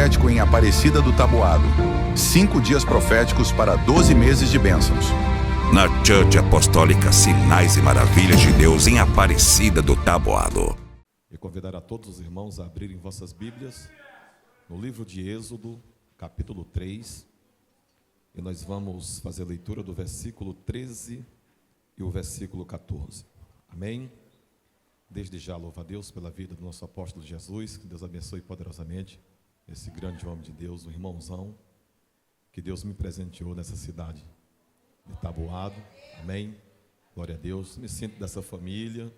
profético em Aparecida do Taboado. 5 dias proféticos para 12 meses de bênçãos. Na Church Apostólica Sinais e Maravilhas de Deus em Aparecida do Taboado. Eu convidar a todos os irmãos a abrirem vossas Bíblias no livro de Êxodo, capítulo 3. E nós vamos fazer a leitura do versículo 13 e o versículo 14. Amém? Desde já louvo a Deus pela vida do nosso apóstolo Jesus. Que Deus abençoe poderosamente esse grande homem de Deus, um irmãozão que Deus me presenteou nessa cidade de Taboado. Amém? Glória a Deus. Me sinto dessa família.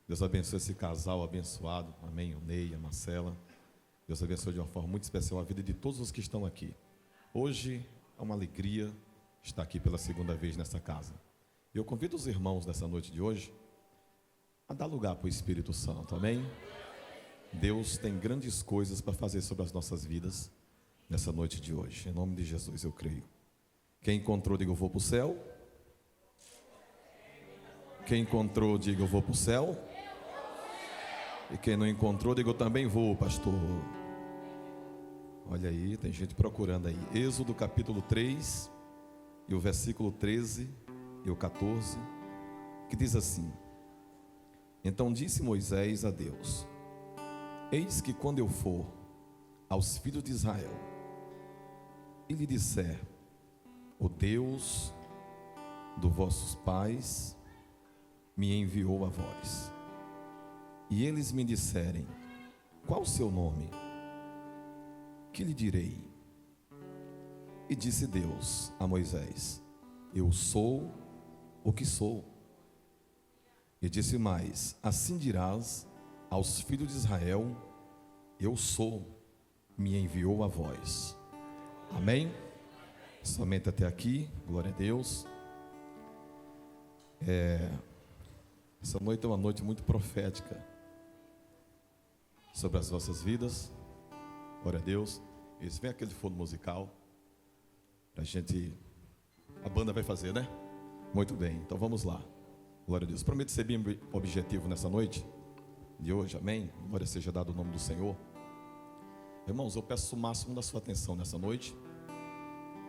Deus abençoe esse casal abençoado. Amém? O Ney, a Marcela. Deus abençoe de uma forma muito especial a vida de todos os que estão aqui. Hoje é uma alegria estar aqui pela segunda vez nessa casa. Eu convido os irmãos nessa noite de hoje a dar lugar para o Espírito Santo, amém? Deus tem grandes coisas para fazer sobre as nossas vidas nessa noite de hoje. Em nome de Jesus eu creio. Quem encontrou, diga eu vou para o céu. Quem encontrou, diga eu vou para o céu. E quem não encontrou, diga eu também vou, pastor. Olha aí, tem gente procurando aí. Êxodo capítulo 3 e o versículo 13 e o 14, que diz assim: Então disse Moisés a Deus: Eis que quando eu for aos filhos de Israel e lhe disser: O Deus dos vossos pais me enviou a vós, e eles me disserem: Qual o seu nome? Que lhe direi? E disse Deus a Moisés: Eu sou o que sou. E disse mais: Assim dirás aos filhos de Israel: Eu sou, me enviou a vós. Amém? Somente até aqui, glória a Deus. Essa noite é uma noite muito profética sobre as vossas vidas. Glória a Deus. Isso, vem aquele fundo musical pra gente. A banda vai fazer, né? Muito bem, então vamos lá. Glória a Deus. Prometo ser bem objetivo nessa noite de hoje, amém? Glória seja dado o nome do Senhor. Irmãos, eu peço o máximo da sua atenção nessa noite,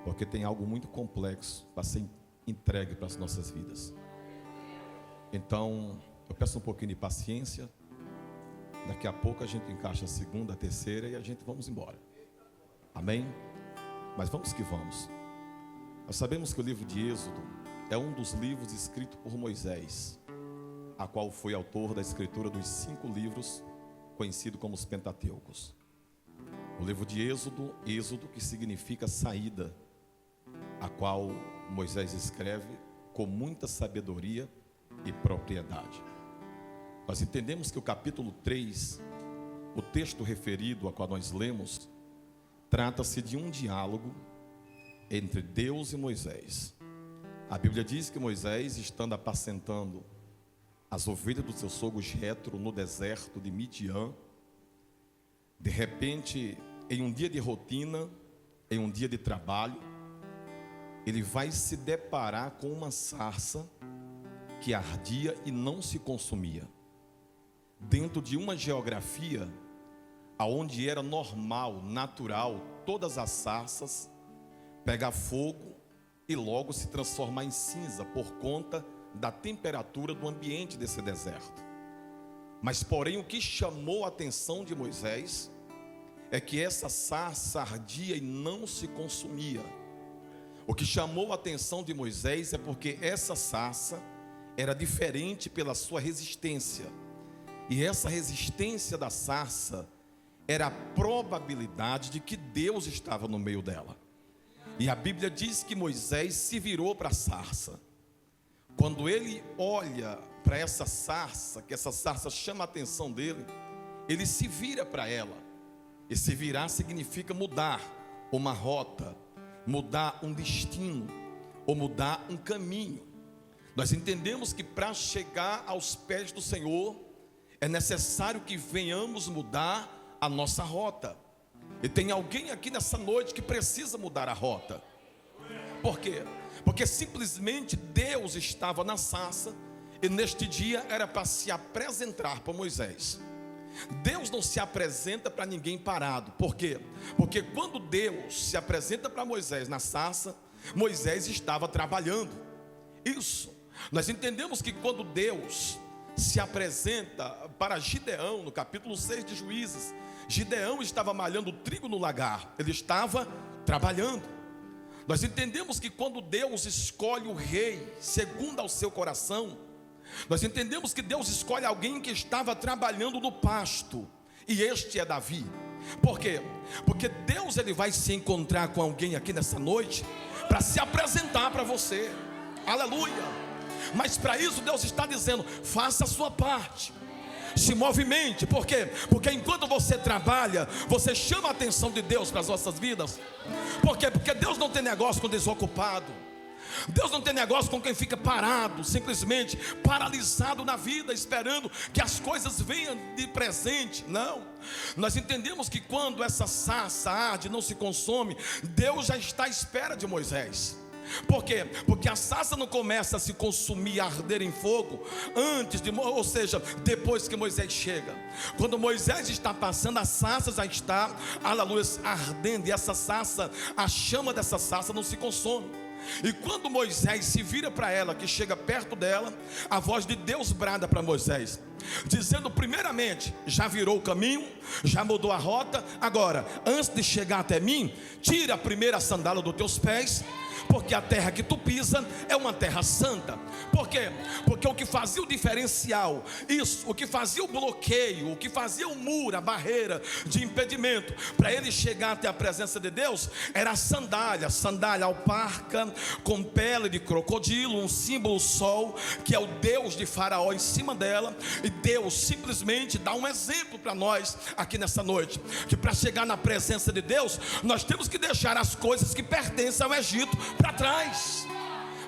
porque tem algo muito complexo para ser entregue para as nossas vidas. Então, eu peço um pouquinho de paciência. Daqui a pouco a gente encaixa a segunda, a terceira e a gente vamos embora. Amém? Mas vamos que vamos. Nós sabemos que o livro de Êxodo é um dos livros escritos por Moisés, a qual foi autor da escritura dos 5 livros conhecidos como os Pentateucos. O livro de Êxodo, Êxodo que significa saída, a qual Moisés escreve com muita sabedoria e propriedade. Nós entendemos que o capítulo 3, o texto referido a qual nós lemos, trata-se de um diálogo entre Deus e Moisés. A Bíblia diz que Moisés, estando apacentando as ovelhas do seu sogro Jetro no deserto de Midian, de repente, em um dia de rotina, em um dia de trabalho, ele vai se deparar com uma sarça que ardia e não se consumia. Dentro de uma geografia aonde era normal, natural, todas as sarças pegar fogo e logo se transformar em cinza por conta da temperatura do ambiente desse deserto. Mas porém o que chamou a atenção de Moisés é que essa sarça ardia e não se consumia. O que chamou a atenção de Moisés é porque essa sarça era diferente pela sua resistência. E essa resistência da sarça era a probabilidade de que Deus estava no meio dela. E a Bíblia diz que Moisés se virou para a sarça. Quando ele olha para essa sarça, que essa sarça chama a atenção dele, ele se vira para ela. E se virar significa mudar uma rota, mudar um destino, ou mudar um caminho. Nós entendemos que para chegar aos pés do Senhor, é necessário que venhamos mudar a nossa rota. E tem alguém aqui nessa noite que precisa mudar a rota. Por quê? Porque simplesmente Deus estava na sarça, e neste dia era para se apresentar para Moisés. Deus não se apresenta para ninguém parado. Por quê? Porque quando Deus se apresenta para Moisés na sarça, Moisés estava trabalhando. Isso. Nós entendemos que quando Deus se apresenta para Gideão, no capítulo 6 de Juízes, Gideão estava malhando trigo no lagar. Ele estava trabalhando. Nós entendemos que quando Deus escolhe o rei segundo ao seu coração, nós entendemos que Deus escolhe alguém que estava trabalhando no pasto, e este é Davi. Por quê? Porque Deus ele vai se encontrar com alguém aqui nessa noite para se apresentar para você. Aleluia. Mas para isso Deus está dizendo: faça a sua parte, se movimente. Por quê? Porque enquanto você trabalha, você chama a atenção de Deus para as nossas vidas. Por quê? Porque Deus não tem negócio com desocupado. Deus não tem negócio com quem fica parado, simplesmente paralisado na vida, esperando que as coisas venham de presente. Não. Nós entendemos que quando essa sarça arde, não se consome, Deus já está à espera de Moisés. Por quê? Porque a sarça não começa a se consumir, a arder em fogo ou seja, depois que Moisés chega. Quando Moisés está passando, a sarça já está, aleluia, ardendo. E essa sarça, a chama dessa sarça não se consome. E quando Moisés se vira para ela, que chega perto dela, a voz de Deus brada para Moisés, dizendo: primeiramente, já virou o caminho, já mudou a rota. Agora, antes de chegar até mim, tira a primeira sandália dos teus pés, porque a terra que tu pisa é uma terra santa. Por quê? Porque o que fazia o diferencial, isso, o que fazia o bloqueio, o que fazia o muro, a barreira de impedimento para ele chegar até a presença de Deus, era a sandália alparca com pele de crocodilo, um símbolo sol, que é o Deus de Faraó em cima dela. E Deus simplesmente dá um exemplo para nós aqui nessa noite, que para chegar na presença de Deus, nós temos que deixar as coisas que pertencem ao Egito para trás.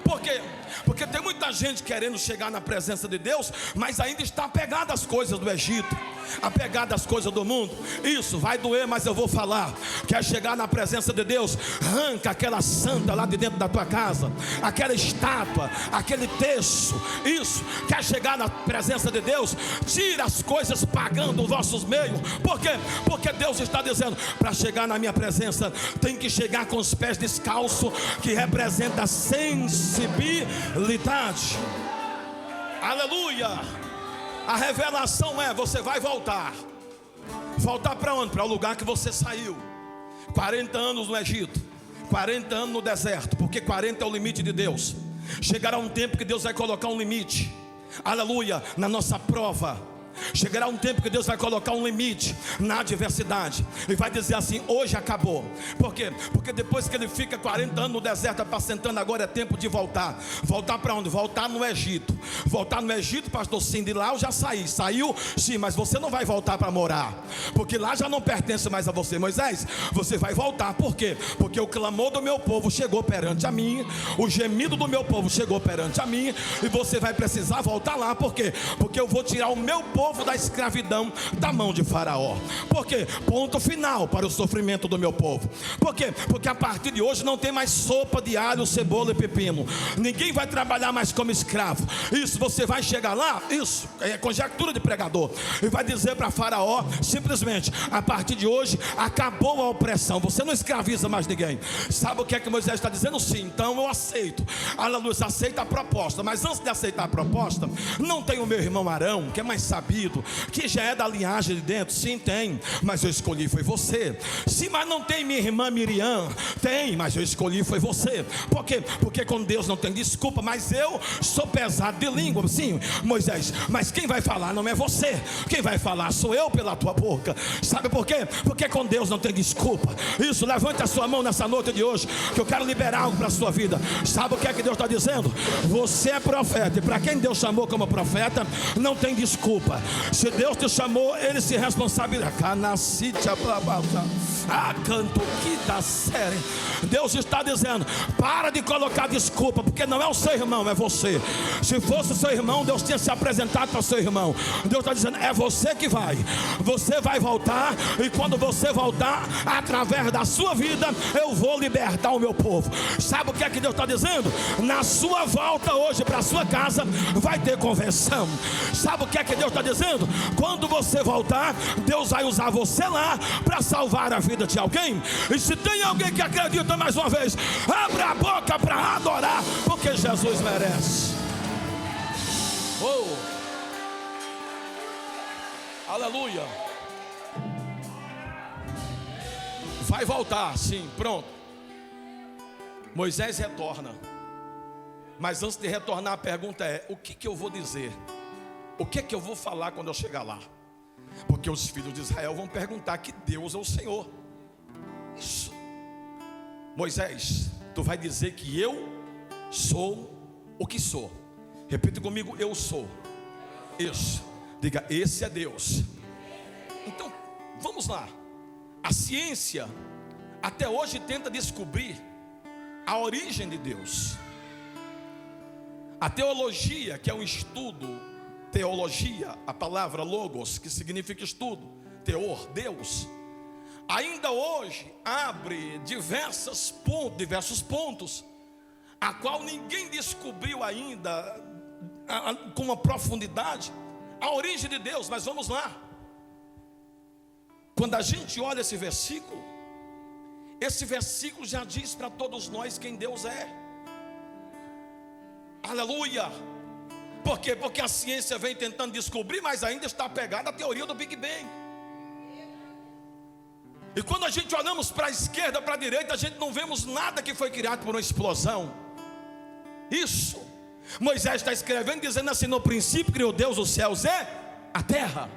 Por quê? Porque tem muita gente querendo chegar na presença de Deus, mas ainda está apegado às coisas do Egito, apegado às coisas do mundo. Isso vai doer, mas eu vou falar. Quer chegar na presença de Deus? Arranca aquela santa lá de dentro da tua casa, aquela estátua, aquele terço. Isso. Quer chegar na presença de Deus? Tira as coisas pagando os vossos meios. Por quê? Porque Deus está dizendo: para chegar na minha presença, tem que chegar com os pés descalços, que representa sensibilidade. Aleluia. A revelação é: você vai voltar. Voltar para onde? Para o lugar que você saiu. 40 anos no Egito, 40 anos no deserto, porque 40 é o limite de Deus. Chegará um tempo que Deus vai colocar um limite, aleluia, na nossa prova. Chegará um tempo que Deus vai colocar um limite na adversidade e vai dizer assim: hoje acabou. Por quê? Porque depois que ele fica 40 anos no deserto apacentando, agora é tempo de voltar. Voltar para onde? Voltar no Egito. Voltar no Egito, pastor, sim, de lá eu já saí. Saiu? Sim, mas você não vai voltar para morar, porque lá já não pertence mais a você. Moisés, você vai voltar. Por quê? Porque o clamor do meu povo chegou perante a mim, o gemido do meu povo chegou perante a mim, e você vai precisar voltar lá. Por quê? Porque eu vou tirar o meu povo da escravidão da mão de Faraó. Por quê? Ponto final para o sofrimento do meu povo. Por quê? Porque a partir de hoje não tem mais sopa de alho, cebola e pepino. Ninguém vai trabalhar mais como escravo. Isso, você vai chegar lá, isso é conjectura de pregador, e vai dizer para Faraó simplesmente: a partir de hoje acabou a opressão, você não escraviza mais ninguém. Sabe o que é que Moisés está dizendo? Sim, então eu aceito. Aleluia, aceita a proposta. Mas antes de aceitar a proposta, não tem o meu irmão Arão, que é mais sabido, que já é da linhagem de dentro? Sim, tem, mas eu escolhi foi você. Sim, mas não tem minha irmã Miriam? Tem, mas eu escolhi foi você. Por quê? Porque com Deus não tem desculpa. Mas eu sou pesado de língua. Sim, Moisés, mas quem vai falar não é você, quem vai falar sou eu pela tua boca. Sabe por quê? Porque com Deus não tem desculpa. Isso, levante a sua mão nessa noite de hoje, que eu quero liberar algo para a sua vida. Sabe o que é que Deus está dizendo? Você é profeta, e para quem Deus chamou como profeta, não tem desculpa. Se Deus te chamou, Ele se responsabiliza. Canto que dá série. Deus está dizendo: para de colocar desculpa, porque não é o seu irmão, é você. Se fosse o seu irmão, Deus tinha se apresentado para o seu irmão. Deus está dizendo: é você que vai. Você vai voltar, e quando você voltar, através da sua vida, eu vou libertar o meu povo. Sabe o que é que Deus está dizendo? Na sua volta hoje para a sua casa, vai ter conversão. Sabe o que é que Deus está dizendo? Quando você voltar, Deus vai usar você lá para salvar a vida de alguém. E se tem alguém que acredita, mais uma vez, abra a boca para adorar, porque Jesus merece. Oh, aleluia. Vai voltar, sim, pronto. Moisés retorna. Mas antes de retornar, a pergunta é: o que eu vou dizer? O que eu vou falar quando eu chegar lá? Porque os filhos de Israel vão perguntar que Deus é o Senhor. Isso. Moisés, tu vai dizer que eu sou o que sou. Repita comigo: eu sou. Isso. Diga: esse é Deus. Então, vamos lá. A ciência até hoje tenta descobrir a origem de Deus. A teologia, que é um estudo, teologia, a palavra logos, que significa estudo, teor, Deus, ainda hoje abre diversos pontos, a qual ninguém descobriu ainda com uma profundidade a origem de Deus. Mas vamos lá. Quando a gente olha esse versículo já diz para todos nós quem Deus é. Aleluia. Por quê? Porque a ciência vem tentando descobrir, mas ainda está apegada à teoria do Big Bang. E quando a gente olhamos para a esquerda, para a direita, a gente não vemos nada que foi criado por uma explosão. Isso. Moisés está escrevendo, dizendo assim: no princípio criou Deus os céus e a terra.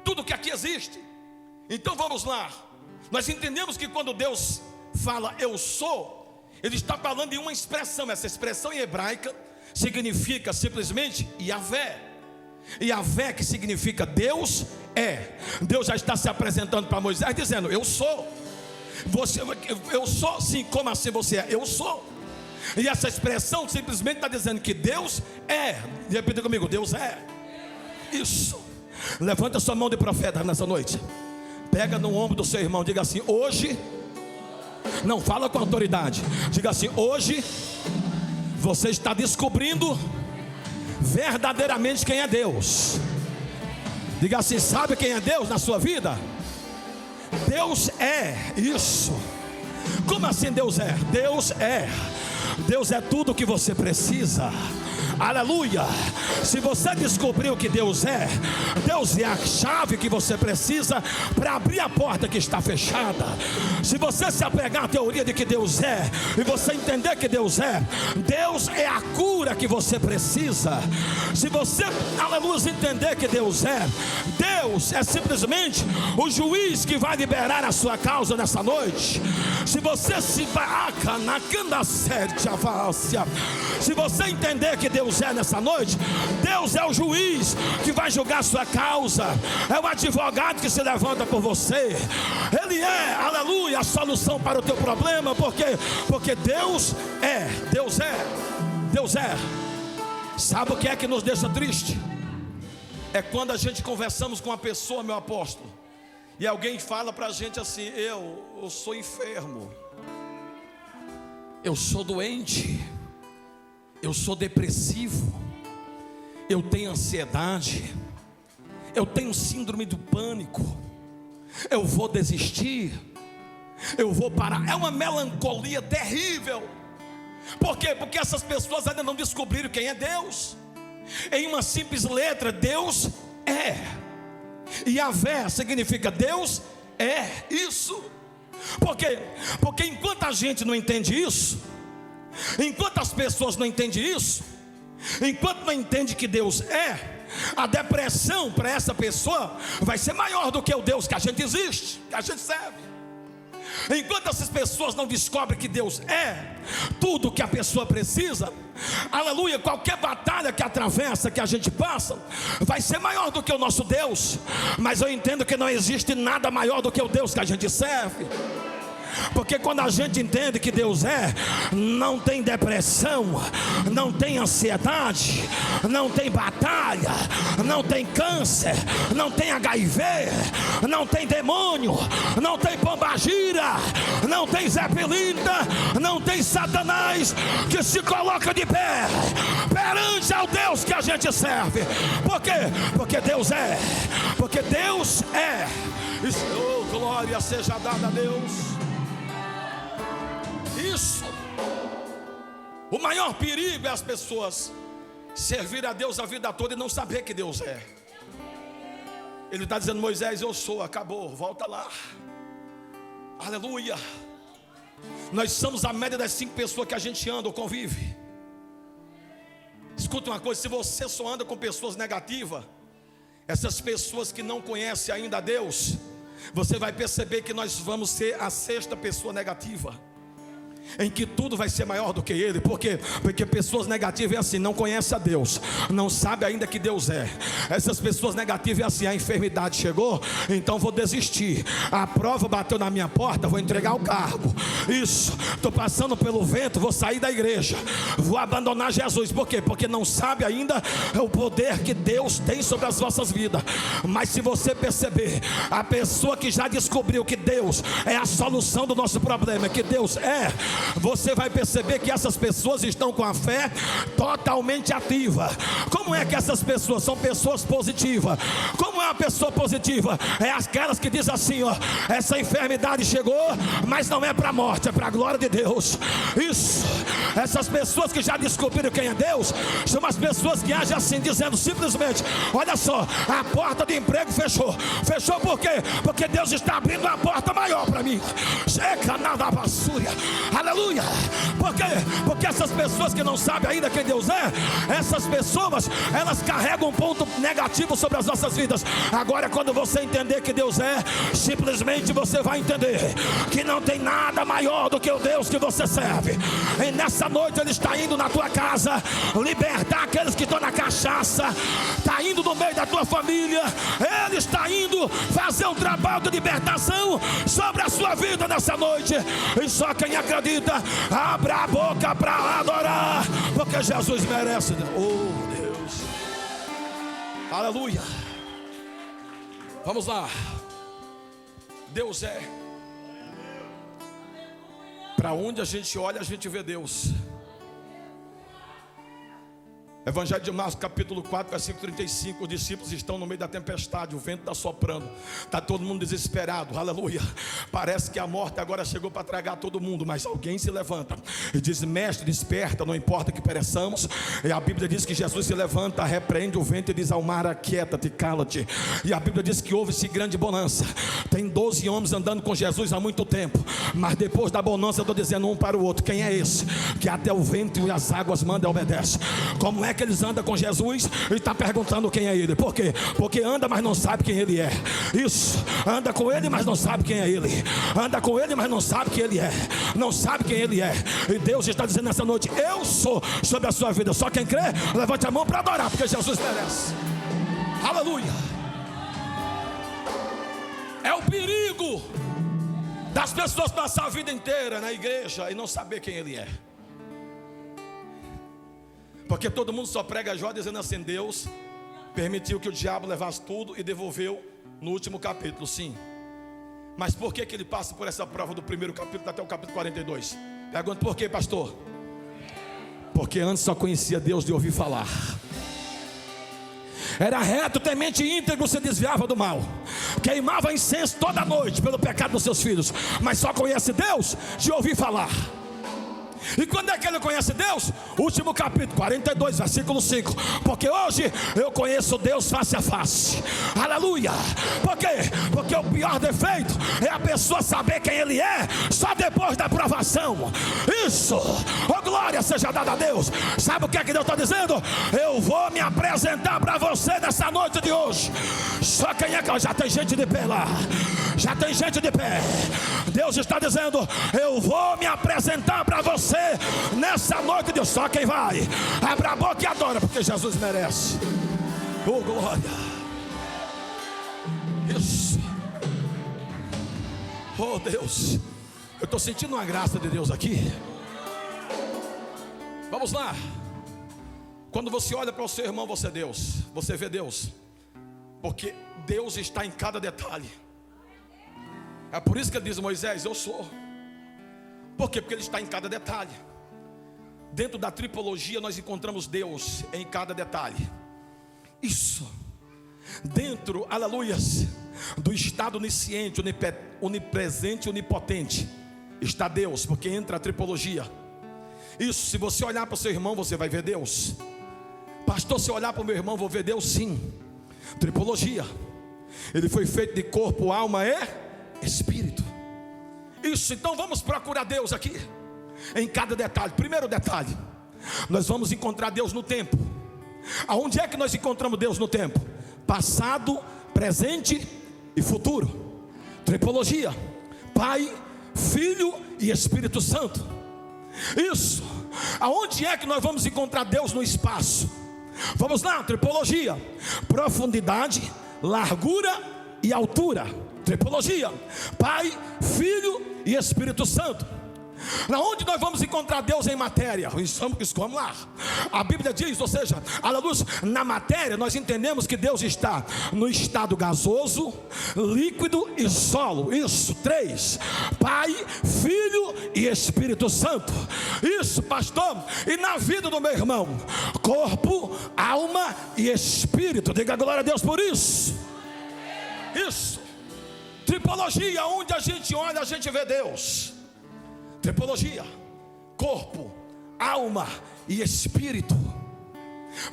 Tudo que aqui existe. Então vamos lá. Nós entendemos que quando Deus fala eu sou, Ele está falando em uma expressão. Essa expressão em hebraica significa simplesmente Yahvé. Yahvé, que significa Deus é. Deus já está se apresentando para Moisés dizendo: eu sou. Eu sou, sim. Como assim você é? Eu sou. E essa expressão simplesmente está dizendo que Deus é. Repita comigo: Deus é. Isso. Levanta sua mão de profeta nessa noite. Pega no ombro do seu irmão, diga assim: hoje. Não, fala com autoridade. Diga assim: hoje você está descobrindo verdadeiramente quem é Deus. Diga assim: sabe quem é Deus na sua vida? Deus é. Isso. Como assim Deus é? Deus é. Deus é tudo o que você precisa. Aleluia. Se você descobriu que Deus é a chave que você precisa para abrir a porta que está fechada. Se você se apegar à teoria de que Deus é, e você entender que Deus é a cura que você precisa. Se você, aleluia, entender que Deus é simplesmente o juiz que vai liberar a sua causa nessa noite. Se você se se você entender que Deus é nessa noite, Deus é o juiz que vai julgar a sua causa, é o advogado que se levanta por você. Ele é, aleluia, a solução para o teu problema. Porque Deus é. Sabe o que é que nos deixa triste? É quando a gente conversamos com uma pessoa, meu apóstolo, e alguém fala para a gente assim: eu sou enfermo, eu sou doente, eu sou depressivo, eu tenho ansiedade, eu tenho síndrome do pânico, eu vou desistir, eu vou parar. É uma melancolia terrível. Por quê? Porque essas pessoas ainda não descobriram quem é Deus. Em uma simples letra, Deus é. E Yahvé significa Deus é. Isso. Por quê? Porque enquanto a gente não entende isso, enquanto as pessoas não entendem isso, enquanto não entende que Deus é, a depressão para essa pessoa vai ser maior do que o Deus que a gente existe, que a gente serve. Enquanto essas pessoas não descobrem que Deus é tudo que a pessoa precisa, aleluia, qualquer batalha que atravessa, que a gente passa, vai ser maior do que o nosso Deus. Mas eu entendo que não existe nada maior do que o Deus que a gente serve. Porque quando a gente entende que Deus é, não tem depressão, não tem ansiedade, não tem batalha, não tem câncer, não tem HIV, não tem demônio, não tem pombagira, não tem Zé Pilintra, não tem Satanás que se coloca de pé perante ao Deus que a gente serve. Por quê? Porque Deus é. Porque Deus é. Oh, glória seja dada a Deus. Isso. O maior perigo é as pessoas servir a Deus a vida toda e não saber que Deus é. Ele está dizendo: Moisés, eu sou, acabou, volta lá. Aleluia. Nós somos a média das 5 pessoas que a gente anda ou convive. Escuta uma coisa: se você só anda com pessoas negativas, essas pessoas que não conhecem ainda a Deus, você vai perceber que nós vamos ser a 6ª pessoa negativa, em que tudo vai ser maior do que Ele. Por quê? Porque pessoas negativas é assim, não conhecem a Deus, não sabe ainda que Deus é. Essas pessoas negativas é assim: a enfermidade chegou, então vou desistir. A prova bateu na minha porta, vou entregar o cargo. Isso, estou passando pelo vento, vou sair da igreja, vou abandonar Jesus. Por quê? Porque não sabe ainda o poder que Deus tem sobre as vossas vidas. Mas se você perceber, a pessoa que já descobriu que Deus é a solução do nosso problema, que Deus é, você vai perceber que essas pessoas estão com a fé totalmente ativa. Como é que essas pessoas são pessoas positivas? Como é uma pessoa positiva? É aquelas que dizem assim: ó, essa enfermidade chegou, mas não é para a morte, é para a glória de Deus. Isso. Essas pessoas que já descobriram quem é Deus são as pessoas que agem assim, dizendo simplesmente: olha só, a porta de emprego fechou. Fechou por quê? Porque Deus está abrindo uma porta maior para mim. Chega nada basúria. Aleluia. Por quê? Porque essas pessoas que não sabem ainda quem Deus é, essas pessoas, elas carregam um ponto negativo sobre as nossas vidas. Agora, quando você entender que Deus é, simplesmente você vai entender que não tem nada maior do que o Deus que você serve. E nessa noite Ele está indo na tua casa libertar aqueles que estão na cachaça, está indo no meio da tua família. Ele está indo fazer um trabalho de libertação sobre a sua vida nessa noite. E só quem acredita, abra a boca para adorar, porque Jesus merece. Oh Deus, aleluia. Vamos lá. Deus é. Para onde a gente olha, a gente vê Deus. Evangelho de Marcos, capítulo 4, versículo 35. Os discípulos estão no meio da tempestade, o vento está soprando, está todo mundo desesperado, aleluia. Parece que a morte agora chegou para tragar todo mundo. Mas alguém se levanta e diz: mestre, desperta, não importa que pereçamos. E a Bíblia diz que Jesus se levanta, repreende o vento e diz ao mar: aquieta-te, cala-te. E a Bíblia diz que houve-se grande bonança. Tem 12 homens andando com Jesus há muito tempo, mas depois da bonança eu estou dizendo um para o outro: quem é esse que até o vento e as águas manda e obedece? Como é que eles andam com Jesus e está perguntando quem é Ele? Por quê? Porque anda, mas não sabe quem Ele é. Isso, anda com Ele, mas não sabe quem é Ele. Anda com Ele, mas não sabe quem Ele é. Não sabe quem Ele é. E Deus está dizendo nessa noite: eu sou sobre a sua vida. Só quem crê, levante a mão para adorar, porque Jesus merece. Aleluia. É o perigo das pessoas passar a vida inteira na igreja e não saber quem Ele é. Porque todo mundo só prega Jó dizendo assim: Deus permitiu que o diabo levasse tudo e devolveu no último capítulo. Sim. Mas por que ele passa por essa prova do primeiro capítulo até o capítulo 42? Pergunta: por quê, pastor? Porque antes só conhecia Deus de ouvir falar. Era reto, temente e íntegro, se desviava do mal, queimava incenso toda noite pelo pecado dos seus filhos, mas só conhece Deus de ouvir falar. E quando é que ele conhece Deus? Último capítulo, 42, versículo 5. Porque hoje eu conheço Deus face a face. Aleluia. Por quê? Porque o pior defeito é a pessoa saber quem Ele é só depois da provação. Isso. Oh, glória seja dada a Deus. Sabe o que é que Deus está dizendo? Eu vou me apresentar para você nessa noite de hoje. Só quem é que já tem gente de pé lá. Já tem gente de pé. Deus está dizendo: eu vou me apresentar para você nessa noite de só quem vai. Abra a boca e adora, porque Jesus merece. Oh, glória. Isso. Oh, Deus. Eu estou sentindo uma graça de Deus aqui. Vamos lá. Quando você olha para o seu irmão, você é Deus. Você vê Deus, porque Deus está em cada detalhe. É por isso que ele diz: Moisés, eu sou. Por quê? Porque ele está em cada detalhe. Dentro da tripologia nós encontramos Deus em cada detalhe. Isso. Dentro, aleluias, do estado onisciente, onipresente, onipotente, está Deus, porque entra a tripologia. Isso, se você olhar para o seu irmão, você vai ver Deus. Pastor, se eu olhar para o meu irmão, vou ver Deus, sim. Tripologia. Ele foi feito de corpo, alma e espírito. Isso, então vamos procurar Deus aqui, em cada detalhe. Primeiro detalhe, nós vamos encontrar Deus no tempo. Aonde é que nós encontramos Deus no tempo? Passado, presente e futuro. Tripologia: Pai, Filho e Espírito Santo. Isso. Aonde é que nós vamos encontrar Deus no espaço? Vamos lá, tripologia: profundidade, largura e altura. Tripologia: Pai, Filho e Espírito Santo. Onde nós vamos encontrar Deus em matéria? Vamos lá. A Bíblia diz, ou seja, à luz, na matéria nós entendemos que Deus está no estado gasoso, líquido e solo. Isso, 3: Pai, Filho e Espírito Santo. Isso, pastor. E na vida do meu irmão? Corpo, alma e espírito. Diga glória a Deus por isso. Isso. Tripologia: onde a gente olha, a gente vê Deus. Tripologia: corpo, alma e espírito.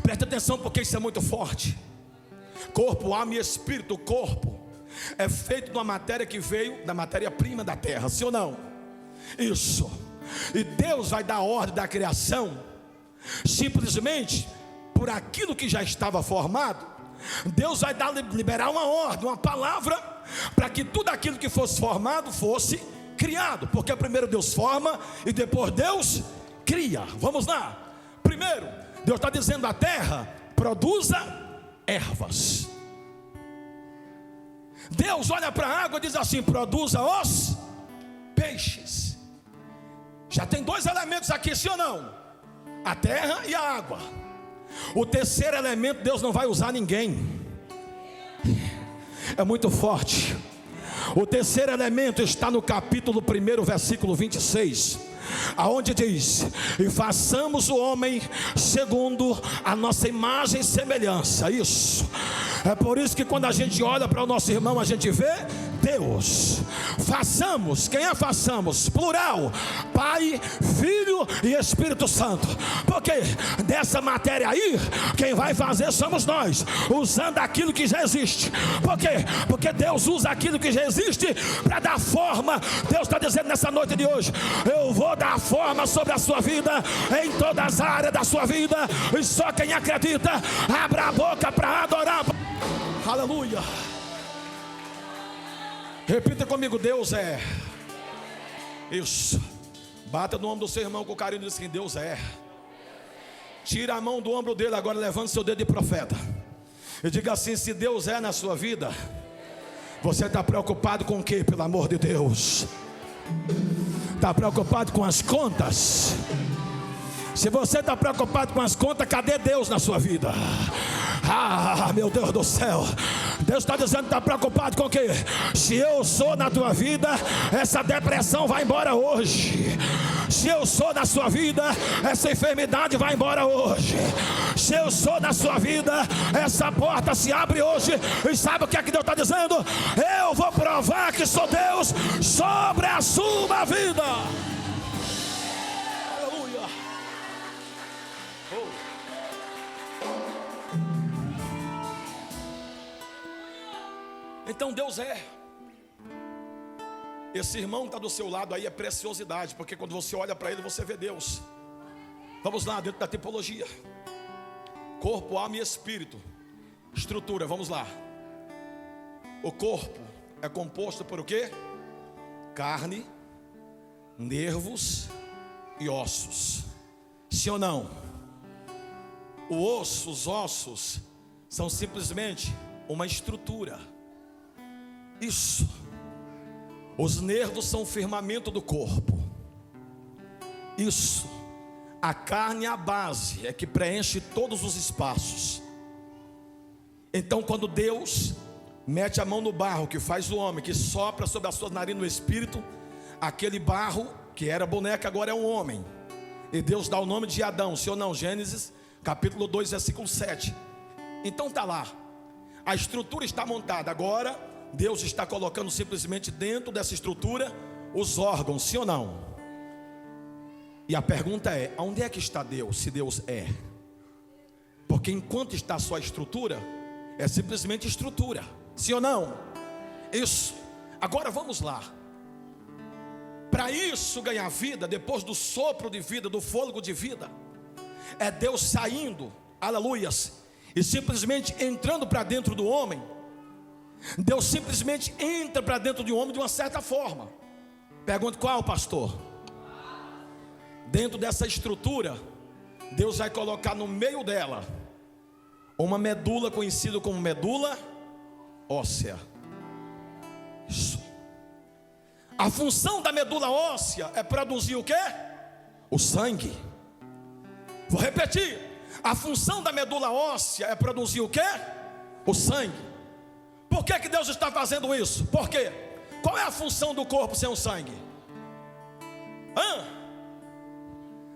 Preste atenção, porque isso é muito forte. Corpo, alma e espírito. O corpo é feito de uma matéria que veio da matéria-prima da terra, sim ou não? Isso. E Deus vai dar ordem da criação simplesmente por aquilo que já estava formado. Deus vai liberar uma ordem, uma palavra, para que tudo aquilo que fosse formado fosse criado. Porque primeiro Deus forma e depois Deus cria. Vamos lá. Primeiro, Deus está dizendo à terra: produza ervas. Deus olha para a água e diz assim: produza os peixes. Já tem 2 elementos aqui, sim ou não? A terra e a água. O terceiro elemento, Deus não vai usar ninguém. É muito forte. O terceiro elemento está no capítulo 1, versículo 26, aonde diz: e façamos o homem segundo a nossa imagem e semelhança. Isso. É por isso que quando a gente olha para o nosso irmão, a gente vê Deus. Façamos. Quem é façamos? Plural: Pai, Filho e Espírito Santo. Porque dessa matéria aí, quem vai fazer somos nós, usando aquilo que já existe. Por quê? Porque Deus usa aquilo que já existe para dar forma. Deus está dizendo nessa noite de hoje: eu vou dar forma sobre a sua vida, em todas as áreas da sua vida. E só quem acredita, abra a boca para adorar. Aleluia. Repita comigo: Deus é. Isso. Bata no ombro do seu irmão com carinho e diz assim: Deus é. Tira a mão do ombro dele agora, levante seu dedo de profeta e diga assim: se Deus é na sua vida, você está preocupado com o que, pelo amor de Deus? Está preocupado com as contas? Se você está preocupado com as contas, cadê Deus na sua vida? Ah, meu Deus do céu. Deus está dizendo que está preocupado com o quê? Se eu sou na tua vida, essa depressão vai embora hoje. Se eu sou na sua vida, essa enfermidade vai embora hoje. Se eu sou na sua vida, essa porta se abre hoje. E sabe o que é que Deus está dizendo? Eu vou provar que sou Deus sobre a sua vida. Aleluia. Então Deus é. Esse irmão que está do seu lado aí é preciosidade, porque quando você olha para ele, você vê Deus. Vamos lá, dentro da tipologia: corpo, alma e espírito. Estrutura, vamos lá. O corpo, é composto por o quê? Carne, nervos e ossos. Sim ou não? O osso, os ossos são simplesmente uma estrutura. Isso. Os nervos são o firmamento do corpo. Isso. A carne é a base, é que preenche todos os espaços. Então, quando Deus mete a mão no barro que faz o homem, que sopra sobre a sua narina no espírito, aquele barro que era boneca agora é um homem. E Deus dá o nome de Adão, sim ou não? Gênesis capítulo 2, versículo 7. Então está lá, a estrutura está montada. Agora Deus está colocando simplesmente dentro dessa estrutura os órgãos, sim ou não? E a pergunta é: onde é que está Deus, se Deus é? Porque enquanto está só a estrutura, é simplesmente estrutura, sim ou não? Isso. Agora vamos lá. Para isso ganhar vida, depois do sopro de vida, do fôlego de vida, é Deus saindo, aleluias, e simplesmente entrando para dentro do homem. Deus simplesmente entra para dentro de um homem de uma certa forma. Pergunta: qual, pastor? Dentro dessa estrutura, Deus vai colocar no meio dela uma medula conhecida como medula óssea. Isso. A função da medula óssea é produzir o quê? O sangue. Vou repetir. A função da medula óssea é produzir o quê? O sangue. Por que que Deus está fazendo isso? Por quê? Qual é a função do corpo sem o sangue?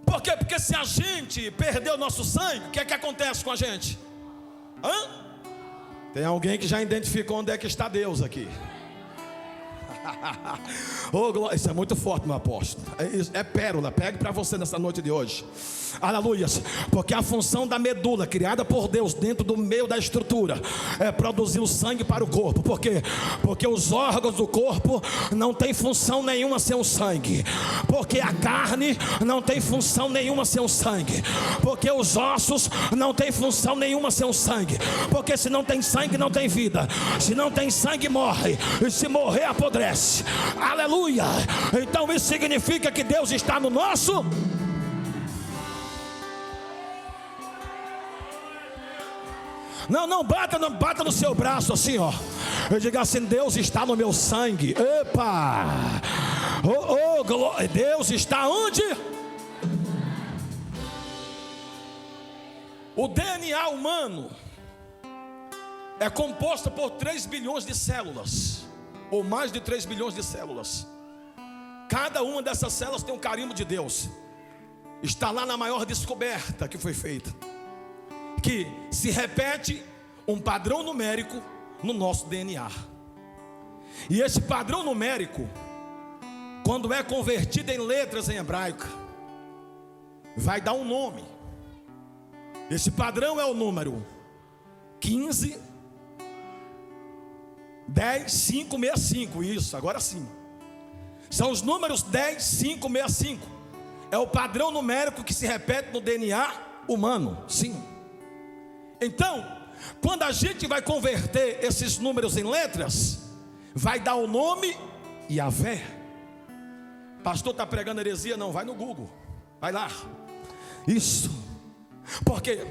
Por quê? Porque se a gente perder o nosso sangue, o que é que acontece com a gente? Tem alguém que já identificou onde é que está Deus aqui? Oh, isso é muito forte, meu apóstolo. É pérola, pegue para você nessa noite de hoje. Aleluia. Porque a função da medula, criada por Deus dentro do meio da estrutura, é produzir o sangue para o corpo. Por quê? Porque os órgãos do corpo não tem função nenhuma sem o sangue. Porque a carne não tem função nenhuma sem o sangue. Porque os ossos não tem função nenhuma sem o sangue. Porque se não tem sangue, não tem vida. Se não tem sangue, morre. E se morrer, apodrece. Aleluia. Então isso significa que Deus está no nosso. Não, bata no seu braço assim, ó. Eu digo assim: Deus está no meu sangue. Epa! Deus está onde? O DNA humano é composto por 3 bilhões de células, ou mais de 3 bilhões de células. Cada uma dessas células tem um carimbo de Deus. Está lá na maior descoberta que foi feita, que se repete um padrão numérico no nosso DNA. E esse padrão numérico, quando é convertido em letras em hebraico, vai dar um nome. Esse padrão é o número 15, 10, 5, 65. Isso, agora sim. São os números 10, 5, 65. É o padrão numérico que se repete no DNA humano. Sim. Então, quando a gente vai converter esses números em letras, vai dar o nome Yahvé. Pastor, está pregando heresia? Não, vai no Google, vai lá. Isso. Por quê?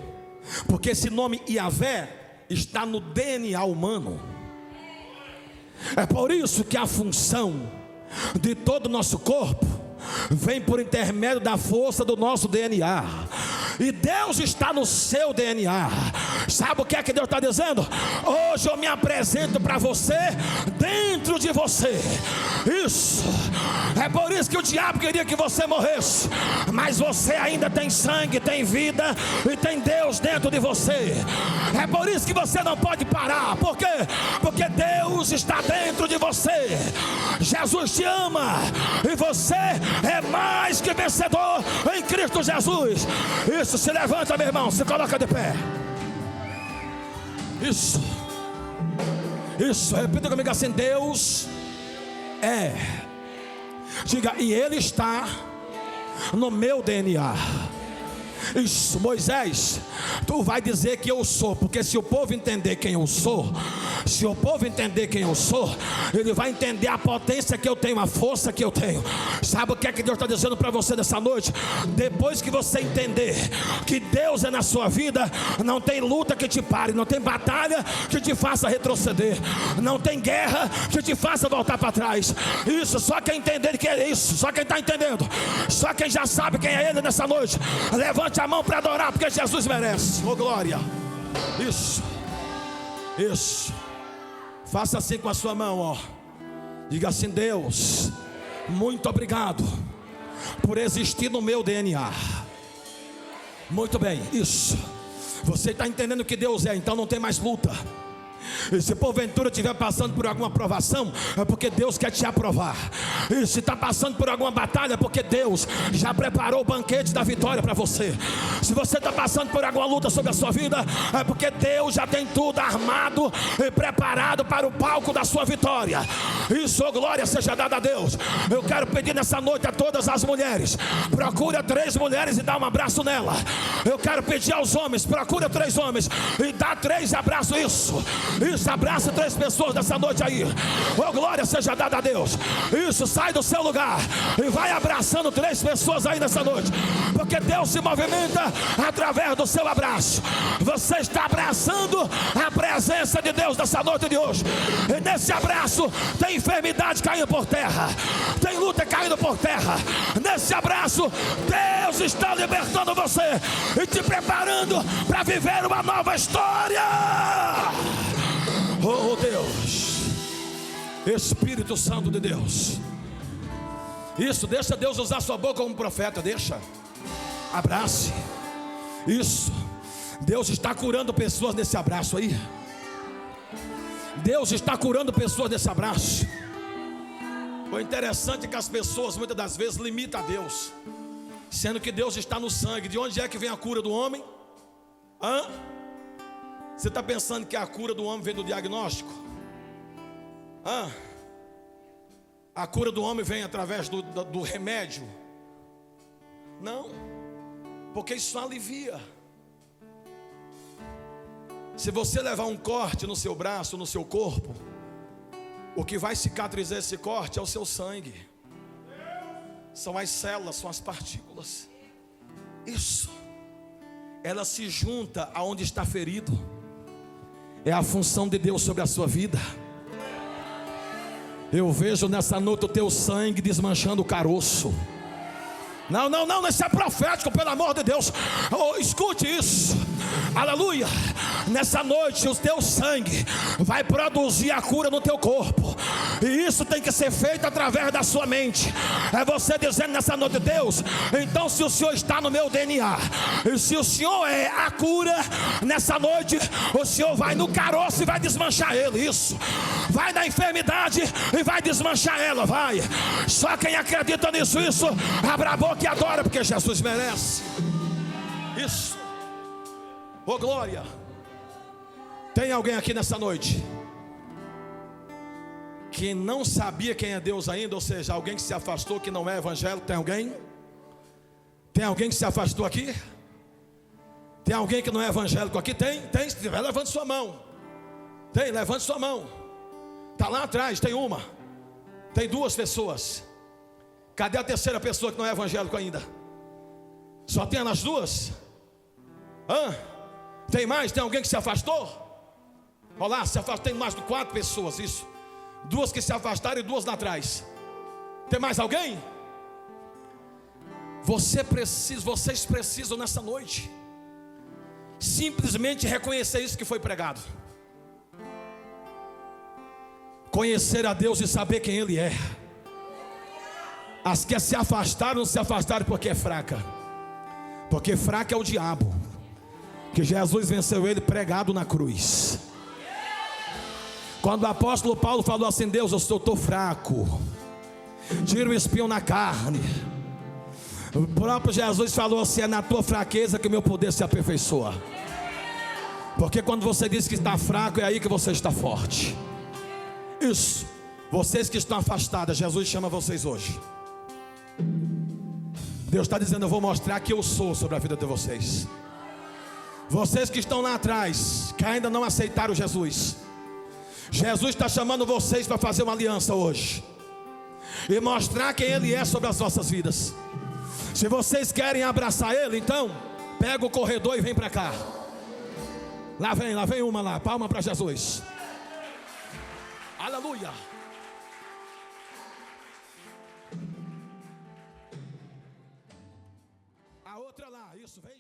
Porque esse nome Yahvé está no DNA humano. É por isso que a função de todo o nosso corpo vem por intermédio da força do nosso DNA. E Deus está no seu DNA. Sabe o que é que Deus está dizendo? Hoje eu me apresento para você, dentro de você. Isso. É por isso que o diabo queria que você morresse. Mas você ainda tem sangue, tem vida e tem Deus dentro de você. É por isso que você não pode parar. Por quê? Porque Deus está dentro de você. Jesus te ama. E você é mais que vencedor em Cristo Jesus. Isso, se levanta, meu irmão, se coloca de pé. Isso. Isso, repita comigo assim: Deus é. Diga: e Ele está no meu DNA. Isso, Moisés, tu vai dizer que eu sou, porque se o povo entender quem eu sou, ele vai entender a potência que eu tenho, a força que eu tenho. Sabe o que é que Deus está dizendo para você nessa noite? Depois que você entender que Deus é na sua vida, não tem luta que te pare, não tem batalha que te faça retroceder, não tem guerra que te faça voltar para trás. Isso, só quem entender que é isso, só quem está entendendo, só quem já sabe quem é Ele nessa noite, levante a mão para adorar, porque Jesus merece. Oh glória. Isso. Faça assim com a sua mão, ó. Diga assim: Deus, muito obrigado por existir no meu DNA. Muito bem, isso. Você está entendendo que Deus é, então não tem mais luta. E se porventura estiver passando por alguma provação, é porque Deus quer te aprovar. E se está passando por alguma batalha, é porque Deus já preparou o banquete da vitória para você. Se você está passando por alguma luta sobre a sua vida, é porque Deus já tem tudo armado e preparado para o palco da sua vitória. Isso, oh, glória seja dada a Deus. Eu quero pedir nessa noite a todas as mulheres: procura 3 mulheres e dá um abraço nela. Eu quero pedir aos homens: procura 3 homens e dá 3 abraços. Isso, abraça 3 pessoas dessa noite aí. Oh, glória seja dada a Deus. Isso, sai do seu lugar e vai abraçando 3 pessoas aí nessa noite, porque Deus se movimenta através do seu abraço. Você está abraçando a presença de Deus nessa noite de hoje. E nesse abraço tem enfermidade caindo por terra, tem luta caindo por terra. Nesse abraço Deus está libertando você e te preparando para viver uma nova história. Oh Deus, Espírito Santo de Deus. Isso, deixa Deus usar sua boca como profeta. Deixa, abrace. Isso, Deus está curando pessoas nesse abraço aí. Deus está curando pessoas nesse abraço. O interessante é que as pessoas muitas das vezes limitam a Deus, sendo que Deus está no sangue. De onde é que vem a cura do homem? Você está pensando que a cura do homem vem do diagnóstico? A cura do homem vem através do remédio? Não, porque isso alivia. Se você levar um corte no seu braço, no seu corpo, o que vai cicatrizar esse corte é o seu sangue. São as células, são as partículas. Isso, ela se junta aonde está ferido. É a função de Deus sobre a sua vida. Eu vejo nessa noite o teu sangue desmanchando o caroço. Não, isso é profético, pelo amor de Deus. Oh, escute isso. Aleluia. Nessa noite o teu sangue vai produzir a cura no teu corpo. E isso tem que ser feito através da sua mente. É você dizendo nessa noite: Deus, então se o Senhor está no meu DNA, e se o Senhor é a cura, nessa noite o Senhor vai no caroço e vai desmanchar ele. Isso, vai na enfermidade e vai desmanchar ela. Vai, só quem acredita nisso, isso, abra a boca e adora, porque Jesus merece. Isso, oh glória. Tem alguém aqui nessa noite que não sabia quem é Deus ainda? Ou seja, alguém que se afastou, que não é evangélico? Tem alguém? Tem alguém que se afastou aqui? Tem alguém que não é evangélico aqui? Tem? Se tiver, levante sua mão. Tem, levante sua mão. Está lá atrás, tem uma. Tem 2 pessoas. Cadê a terceira pessoa que não é evangélico ainda? Só tem as 2? Tem mais? Tem alguém que se afastou? Olha lá, se afastou. Tem mais de 4 pessoas, isso. 2 que se afastaram e 2 lá atrás. Tem mais alguém? Vocês precisam nessa noite simplesmente reconhecer isso que foi pregado. Conhecer a Deus e saber quem Ele é. As que se afastaram, não se afastaram porque é fraca. Porque fraca é o diabo, que Jesus venceu ele pregado na cruz. Quando o apóstolo Paulo falou assim: Deus, eu estou fraco, tira o espinho na carne. O próprio Jesus falou assim: é na tua fraqueza que o meu poder se aperfeiçoa. Porque quando você diz que está fraco, é aí que você está forte. Isso, vocês que estão afastados, Jesus chama vocês hoje Deus está dizendo: eu vou mostrar que eu sou sobre a vida de vocês. Vocês que estão lá atrás, que ainda não aceitaram Jesus, Jesus está chamando vocês para fazer uma aliança hoje e mostrar quem Ele é sobre as nossas vidas. Se vocês querem abraçar Ele, então pega o corredor e vem para cá. Lá vem uma lá, palma para Jesus. Aleluia. A outra lá, isso, vem.